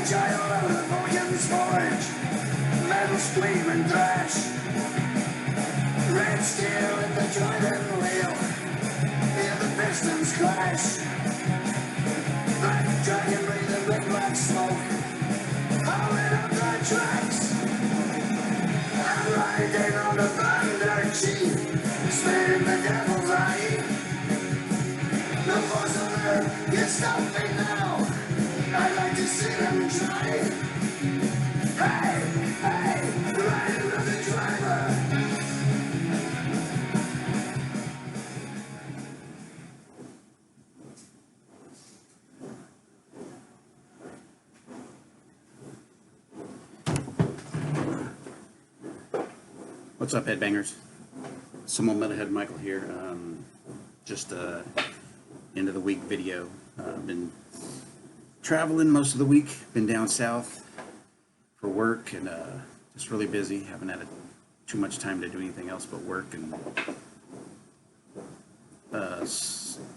child of the Vulcan's forge, metal scream and thrash. Red steel in the driving wheel, hear the pistons clash. Black dragon breathing big black smoke, howling up the tracks. I'm riding on the thunder chief, spitting the devil's eye. No force on earth can stop me now, I'd like to see them try. Hey, hey, riding with the driver. What's up, headbangers? Some old Metalhead Michael here. Just end of the week video. Been traveling most of the week. Been down south for work and just really busy. Haven't had too much time to do anything else but work and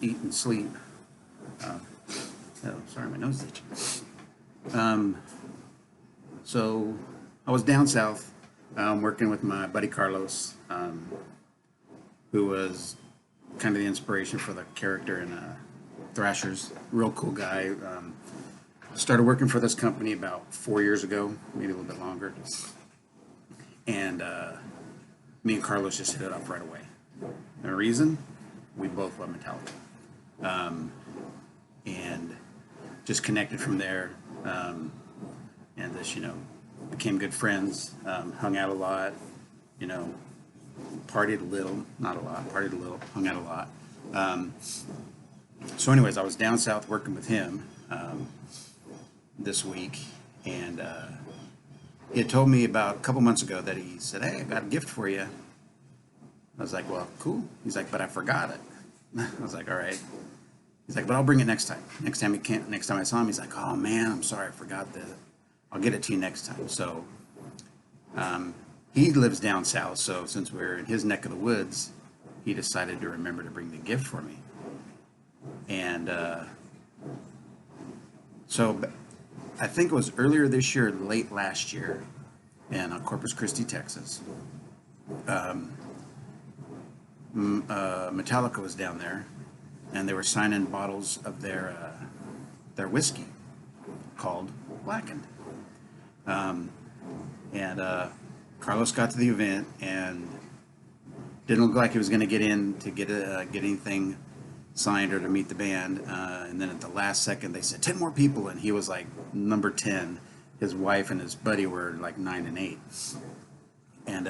eat and sleep. Oh, sorry, my nose is itching. So I was down south. Working with my buddy Carlos, who was kind of the inspiration for the character in Thrashers. Real cool guy. Started working for this company about 4 years ago, maybe a little bit longer. And me and Carlos just hit it up right away. The reason? We both love Metallica. And just connected from there. And this, became good friends, hung out a lot, partied a little, not a lot, partied a little, hung out a lot. So anyways, I was down south working with him this week, and he had told me about a couple months ago that he said, hey, I got a gift for you. I was like, well, cool. He's like, but I forgot it. I was like, all right. He's like, but I'll bring it next time. Next time I saw him, he's like, oh man, I'm sorry, I forgot that. I'll get it to you next time. So he lives down south, so since we're in his neck of the woods, he decided to remember to bring the gift for me. And so I think it was earlier this year, late last year, in Corpus Christi, Texas. Metallica was down there, and they were signing bottles of their whiskey called Blackened. Carlos got to the event and didn't look like he was going to get in to get anything signed or to meet the band. And then at the last second, they said 10 more people, and he was like number 10. His wife and his buddy were like 9 and 8. And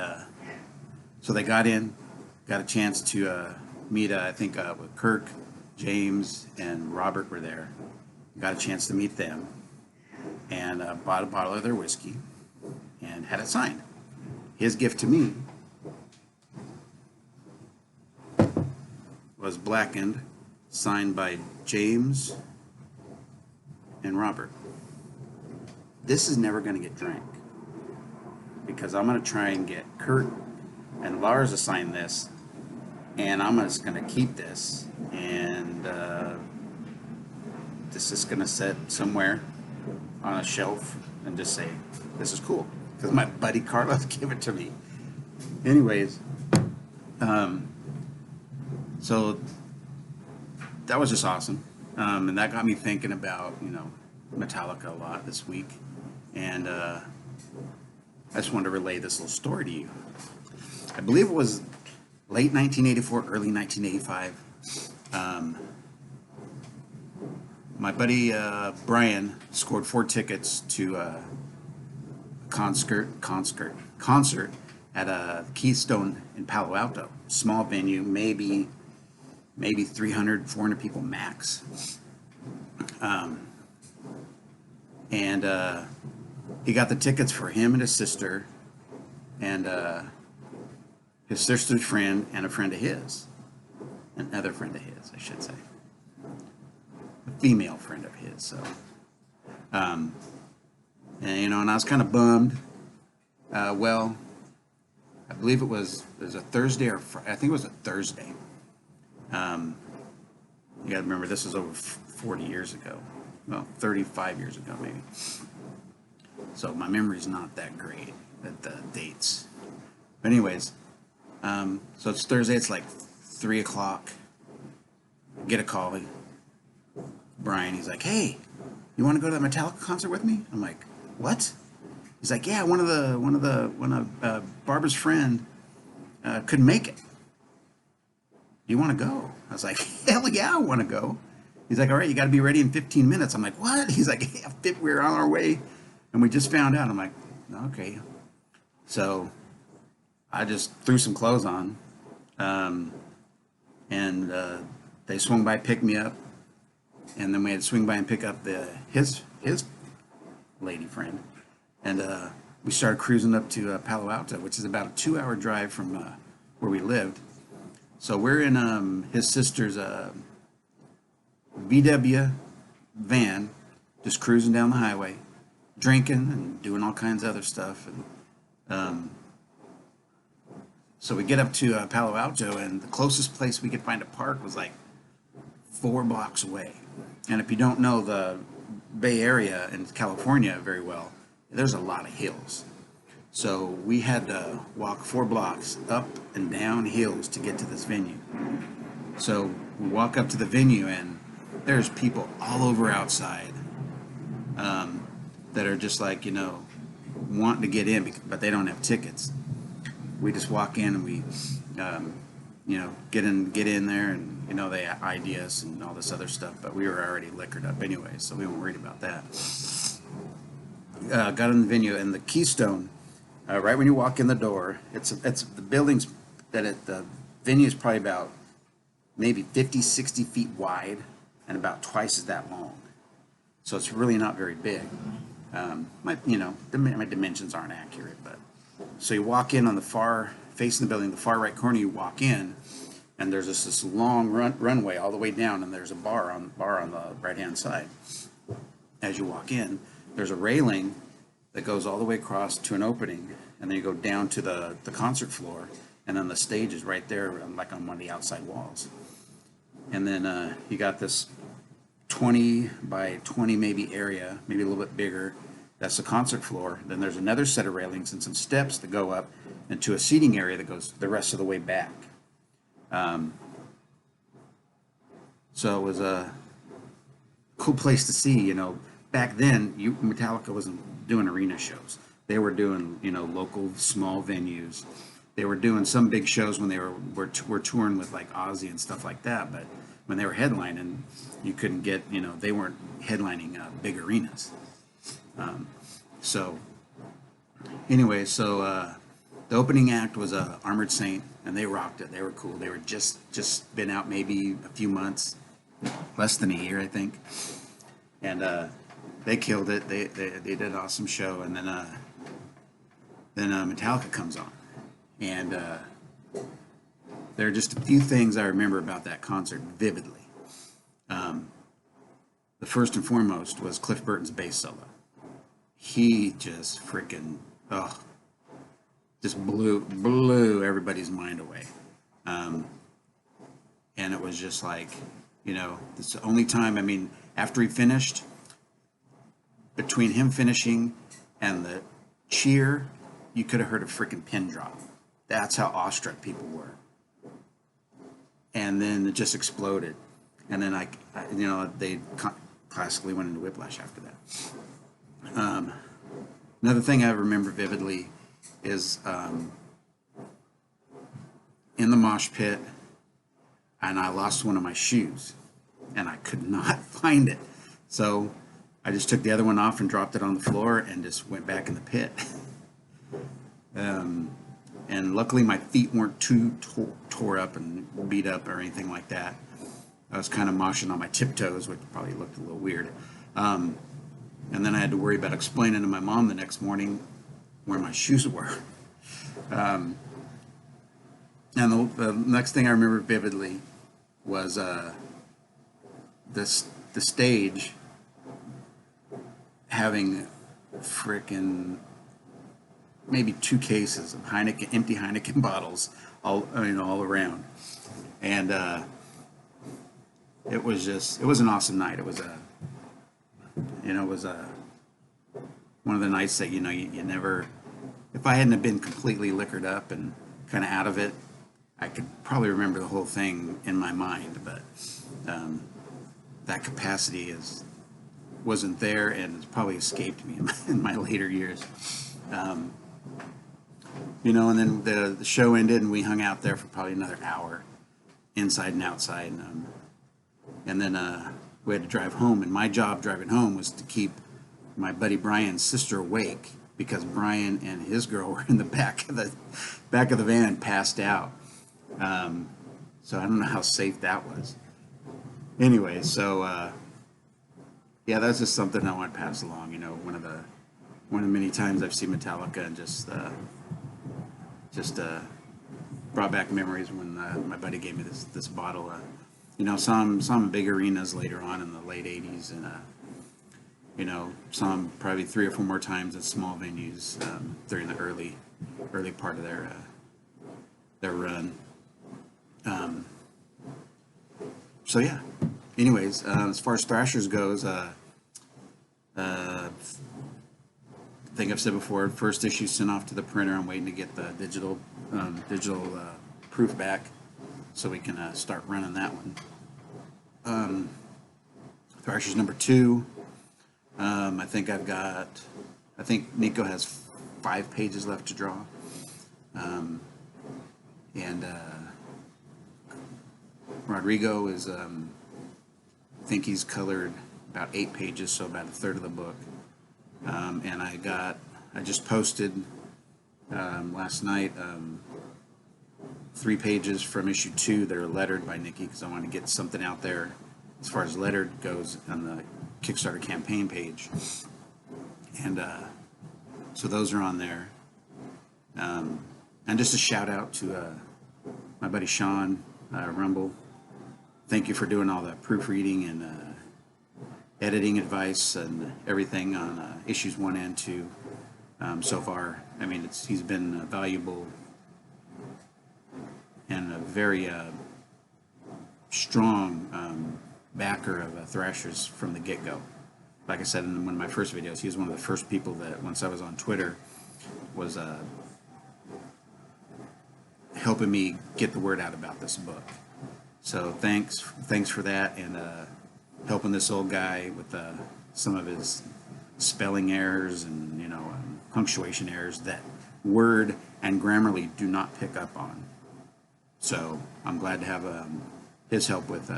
so they got in, got a chance to meet. I think with Kirk, James, and Robert were there. Got a chance to meet them. And bought a bottle of their whiskey and had it signed. His gift to me was Blackened, signed by James and Robert. This is never going to get drank because I'm going to try and get Kurt and Lars to sign this, and I'm just going to keep this, and this is going to sit somewhere on a shelf and just say, this is cool, because my buddy Carlos gave it to me. Anyways, so that was just awesome, and that got me thinking about Metallica a lot this week, and I just wanted to relay this little story to you. I believe it was late 1984, early 1985. My buddy Brian scored 4 tickets to a concert at Keystone in Palo Alto. Small venue, maybe 300, 400 people max. And he got the tickets for him and his sister, and his sister's friend, and a friend of his. Another friend of his, I should say. A female friend of his, so. And I was kind of bummed. Well, I believe it was a Thursday or Friday. I think it was a Thursday. You got to remember, this was over 40 years ago. Well, 35 years ago, maybe. so my memory's not that great at the dates. But anyways, so it's Thursday. It's like 3 o'clock. Get a call. Brian, he's like, "Hey, you want to go to the Metallica concert with me?" I'm like, "What?" He's like, "Yeah, one of Barbara's friend couldn't make it. Do you want to go?" I was like, "Hell yeah, I want to go." He's like, "All right, you got to be ready in 15 minutes." I'm like, "What?" He's like, "Yeah, we're on our way," and we just found out. I'm like, "Okay." So I just threw some clothes on, and they swung by, picked me up, and then we had to swing by and pick up his lady friend, and we started cruising up to Palo Alto, which is about a 2-hour drive from where we lived. So we're in his sister's VW van, just cruising down the highway, drinking and doing all kinds of other stuff. And so we get up to Palo Alto, and the closest place we could find a park was like 4 blocks away. And if you don't know the Bay Area in California very well, there's a lot of hills. So we had to walk 4 blocks up and down hills to get to this venue. So we walk up to the venue, and there's people all over outside that are just like, wanting to get in, but they don't have tickets. We just walk in and we, get in there, and they ID us and all this other stuff. But we were already liquored up anyway, so we weren't worried about that. Got in the venue, and the Keystone, right when you walk in the door, it's the buildings the venue is probably about maybe 50, 60 feet wide and about twice as that long. So it's really not very big. My dimensions aren't accurate, but so you walk in on the far face of the building, the far right corner. You walk in, and there's this long runway all the way down, and there's a bar on the right hand side. As you walk in, there's a railing that goes all the way across to an opening, and then you go down to the concert floor, and then the stage is right there, like on one of the outside walls. And then you got this 20 by 20 maybe area, maybe a little bit bigger. That's the concert floor. Then there's another set of railings and some steps that go up into a seating area that goes the rest of the way back. So it was a cool place to see. Back then, Metallica wasn't doing arena shows. They were doing, local small venues. They were doing some big shows when they were touring with like Ozzy and stuff like that. But when they were headlining, you couldn't get, they weren't headlining big arenas. So anyway, the opening act was Armored Saint, and they rocked it. They were cool. They were just been out maybe a few months, less than a year, I think, and they killed it. They did an awesome show, and then Metallica comes on, and there are just a few things I remember about that concert vividly. The first and foremost was Cliff Burton's bass solo. He just freaking just blew everybody's mind away, and it was just like, it's the only time. I mean, after he finished, between him finishing and the cheer, you could have heard a freaking pin drop. That's how awestruck people were. And then it just exploded, and then they classically went into whiplash after that. Another thing I remember vividly is in the mosh pit, and I lost one of my shoes, and I could not find it. So I just took the other one off and dropped it on the floor and just went back in the pit. And luckily my feet weren't too tore up and beat up or anything like that. I was kind of moshing on my tiptoes, which probably looked a little weird. And then I had to worry about explaining to my mom the next morning where my shoes were. And the next thing I remember vividly was the stage having frickin' maybe 2 cases of empty Heineken bottles all around. And it was an awesome night. It was one of the nights that, you know, you never, if I hadn't have been completely liquored up and kind of out of it, I could probably remember the whole thing in my mind, but that capacity wasn't there, and it's probably escaped me in my later years. You know, and then the show ended, and we hung out there for probably another hour, inside and outside, and then we had to drive home. And my job driving home was to keep my buddy Brian's sister awake, because Brian and his girl were in the back of the van, passed out. So I don't know how safe that was. Anyway, so yeah, that's just something I want to pass along. You know, one of the many times I've seen Metallica, and just brought back memories when my buddy gave me this bottle. You know, saw him in big arenas later on in the late '80s, and you know, saw him probably 3 or 4 more times at small venues during the early part of their run. So yeah. Anyways, as far as Thrashers goes, I think I've said before, first issue sent off to the printer. I'm waiting to get the digital proof back so we can start running that one. Thrashers number 2. I think Nico has 5 pages left to draw. And Rodrigo is, I think he's colored about 8 pages, so about a third of the book. And I just posted last night 3 pages from issue 2 that are lettered by Nikki, because I want to get something out there as far as lettered goes on the Kickstarter campaign page. And so those are on there. And just a shout out to my buddy Sean Rumble. Thank you for doing all the proofreading and editing advice and everything on issues 1 and 2 so far. I mean, he's been valuable and a very strong backer of Thrashers from the get-go. Like I said in one of my first videos, he was one of the first people that, once I was on Twitter, was helping me get the word out about this book. So thanks for that, and helping this old guy with some of his spelling errors and, you know, punctuation errors that Word and Grammarly do not pick up on. So I'm glad to have his help with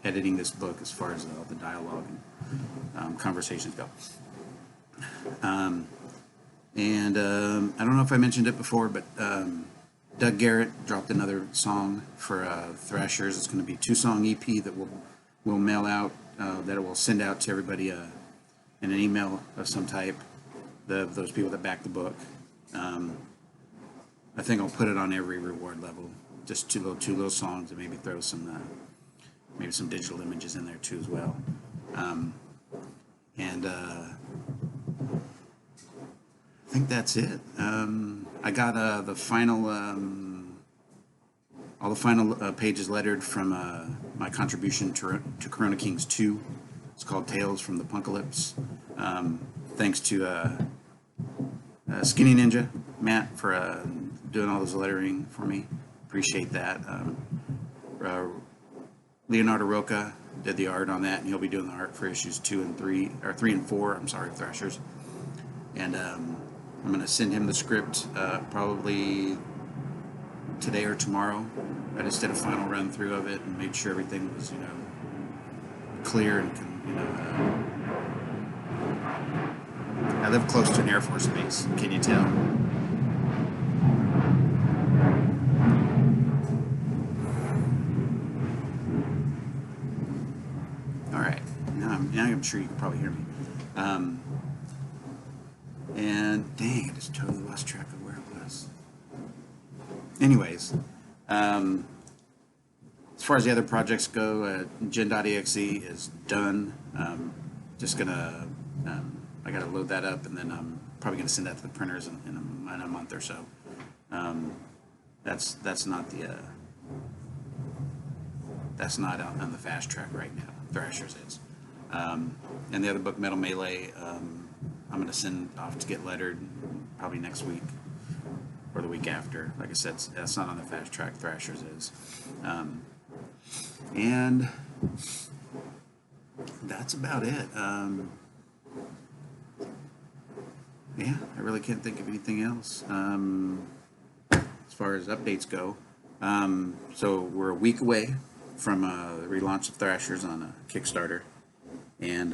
editing this book as far as the dialogue and conversations go. And I don't know if I mentioned it before, but Doug Garrett dropped another song for Thrashers. It's going to be a 2-song EP that we'll mail out, that it will send out to everybody in an email of some type, those people that back the book. I think I'll put it on every reward level, just two little songs, and maybe throw some digital images in there too as well. And I think that's it. I got the final, all the final pages lettered from my contribution to Corona Kings 2. It's called Tales from the Punkalypse. Thanks to Skinny Ninja, Matt, for doing all those lettering for me. Appreciate that. Leonardo Roca did the art on that, and he'll be doing the art for issues 3 and 4. I'm sorry, Thrashers. And I'm going to send him the script probably today or tomorrow. I just did a final run through of it and made sure everything was, you know, clear and, you know. I live close to an Air Force base. Can you tell? All right. Now I'm sure you can probably hear me. And dang, I just totally lost track of where it was. Anyways, as far as the other projects go, Gen.exe is done. Just gonna, I gotta load that up, and then I'm probably gonna send that to the printers in a month or so. That's not on the fast track right now. Thrashers is. And the other book, Metal Melee, I'm going to send off to get lettered probably next week or the week after. Like I said, that's not on the fast track. Thrashers is. And that's about it. Yeah, I really can't think of anything else as far as updates go. So we're a week away from the relaunch of Thrashers on a Kickstarter, and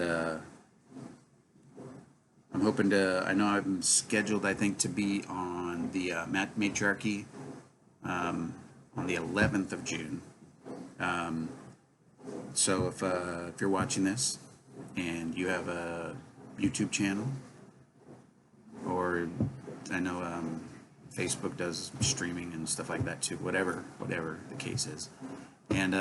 I'm hoping to. I know I'm scheduled, I think, to be on the Matriarchy on the 11th of June. So if you're watching this and you have a YouTube channel, or I know Facebook does streaming and stuff like that too, whatever the case is, and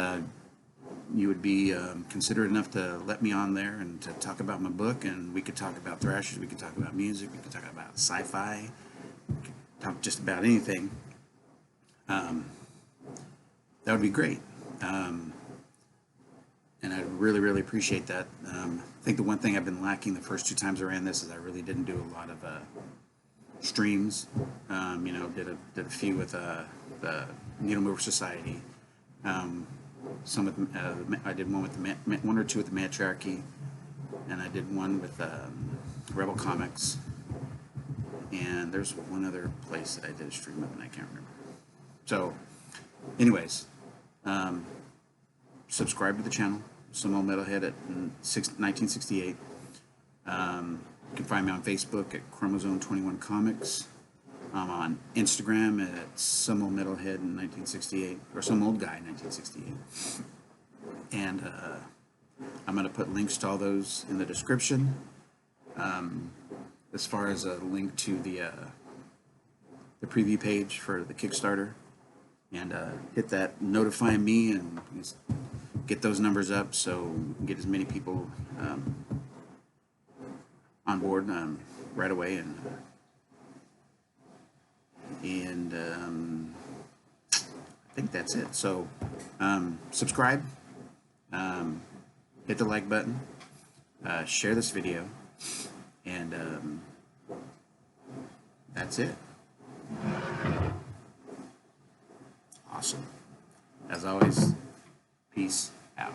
you would be considerate enough to let me on there and to talk about my book, and we could talk about Thrashers, we could talk about music, we could talk about sci-fi, we could talk just about anything. That would be great. And I really appreciate that. I think the one thing I've been lacking the first 2 times I ran this is I really didn't do a lot of streams. You know, did a few with the Needle Mover Society. Some with I did one with the one or two with the Matriarchy, and I did one with Rebel Comics. And there's one other place that I did a stream with, and I can't remember. So, anyways. Subscribe to the channel, Some Old Metalhead at 1968. You can find me on Facebook at Chromosome 21 Comics. I'm on Instagram at Some Old Metalhead in 1968, or Some Old Guy in 1968. And I'm going to put links to all those in the description. As far as a link to the preview page for the Kickstarter, and hit that notify me and get those numbers up so we can get as many people on board right away, and I think that's it. So subscribe, hit the like button, share this video, and that's it. Awesome. As always, peace out.